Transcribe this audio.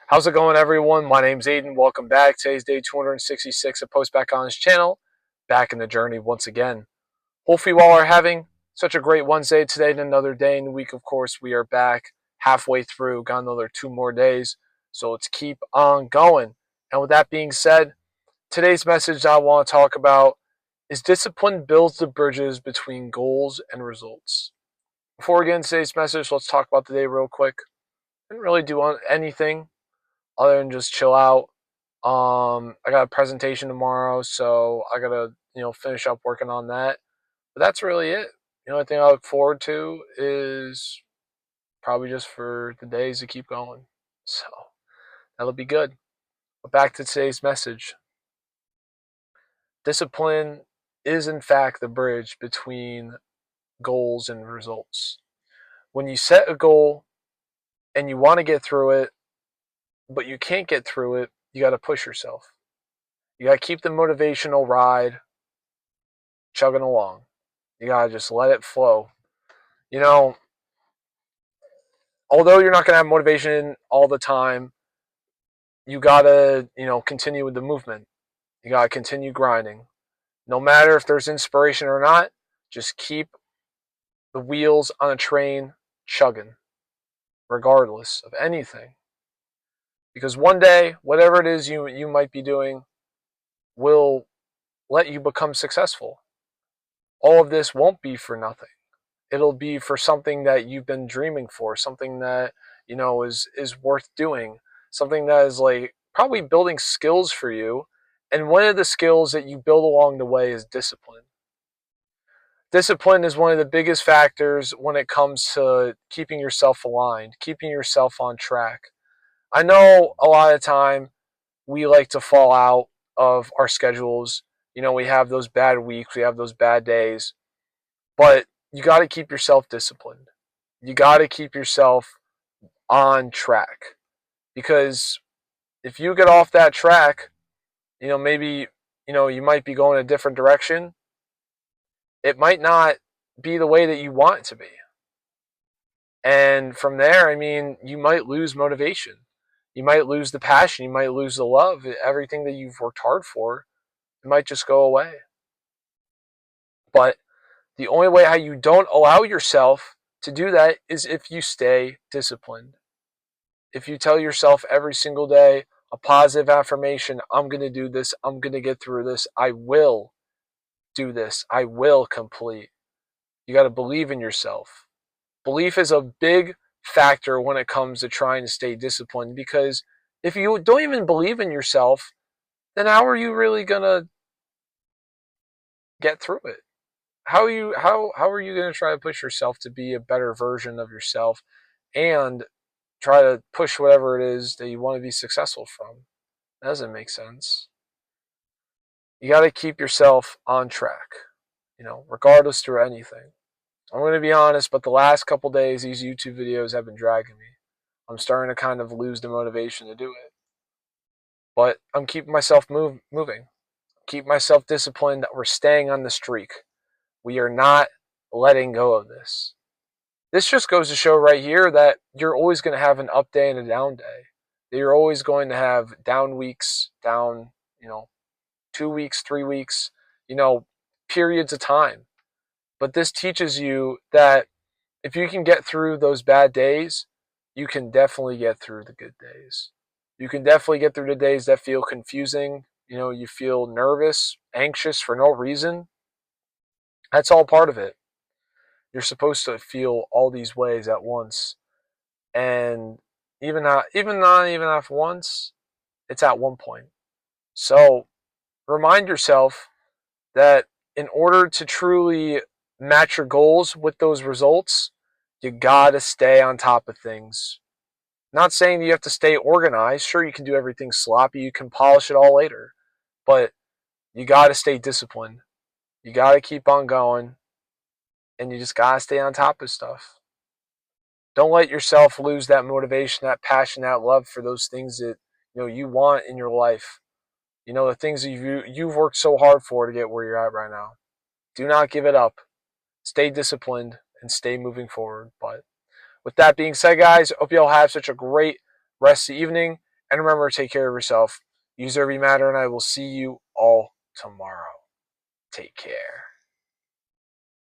How's it going, everyone? My name's Aiden. Welcome back. Today's day 266 of Post Back on his channel. Back in the journey once again. Hopefully, you all are having such a great Wednesday today and another day in the week. Of course, we are back halfway through. Got another 2 more days. So let's keep on going. And with that being said, today's message I want to talk about is discipline builds the bridges between goals and results. Before we get into today's message, let's talk about the day real quick. Didn't really do anything other than just chill out. I got a presentation tomorrow, so I gotta finish up working on that. But that's really it. The only thing I look forward to is probably just for the days to keep going. So that'll be good. But back to today's message. Discipline is in fact the bridge between goals and results. When you set a goal and you want to get through it, but you can't get through it, you got to push yourself. You got to keep the motivational ride chugging along. You got to just let it flow. You know, although you're not going to have motivation all the time, you got to, continue with the movement. You got to continue grinding. No matter if there's inspiration or not, just keep the wheels on a train chugging, regardless of anything. Because one day, whatever it is you might be doing will let you become successful. All of this won't be for nothing. It'll be for something that you've been dreaming for, something that is worth doing, something that is like probably building skills for you. And one of the skills that you build along the way is discipline. Discipline is one of the biggest factors when it comes to keeping yourself aligned, keeping yourself on track. I know a lot of time we like to fall out of our schedules. We have those bad weeks, we have those bad days, but you got to keep yourself disciplined. You got to keep yourself on track, because if you get off that track, maybe you might be going a different direction. It might not be the way that you want it to be. And from there, I mean, you might lose motivation. You might lose the passion. You might lose the love. Everything that you've worked hard for, it might just go away. But the only way how you don't allow yourself to do that is if you stay disciplined. If you tell yourself every single day a positive affirmation, I'm going to do this, I'm going to get through this, I will do this, I will complete. You got to believe in yourself. Belief is a big factor when it comes to trying to stay disciplined, because if you don't even believe in yourself, then how are you really going to get through it? How are you going to try to push yourself to be a better version of yourself and try to push whatever it is that you want to be successful from? That doesn't make sense. You got to keep yourself on track, regardless through anything. I'm going to be honest, but the last couple days, these YouTube videos have been dragging me. I'm starting to kind of lose the motivation to do it. But I'm keeping myself moving. Keep myself disciplined. We're staying on the streak. We are not letting go of this. This just goes to show right here that you're always going to have an up day and a down day. That you're always going to have down weeks, down, 2 weeks, 3 weeks, periods of time. But this teaches you that if you can get through those bad days, you can definitely get through the good days. You can definitely get through the days that feel confusing. You feel nervous, anxious for no reason. That's all part of it. You're supposed to feel all these ways at once. And even not at once, it's at one point. So remind yourself that in order to truly match your goals with those results, you gotta stay on top of things. Not saying you have to stay organized. Sure, you can do everything sloppy. You can polish it all later. But you gotta stay disciplined. You gotta keep on going. And you just gotta stay on top of stuff. Don't let yourself lose that motivation, that passion, that love for those things that you want in your life. The things that you've worked so hard for to get where you're at right now. Do not give it up. Stay disciplined and stay moving forward. But with that being said, guys, I hope you all have such a great rest of the evening. And remember to take care of yourself. Use every matter, and I will see you all tomorrow. Take care.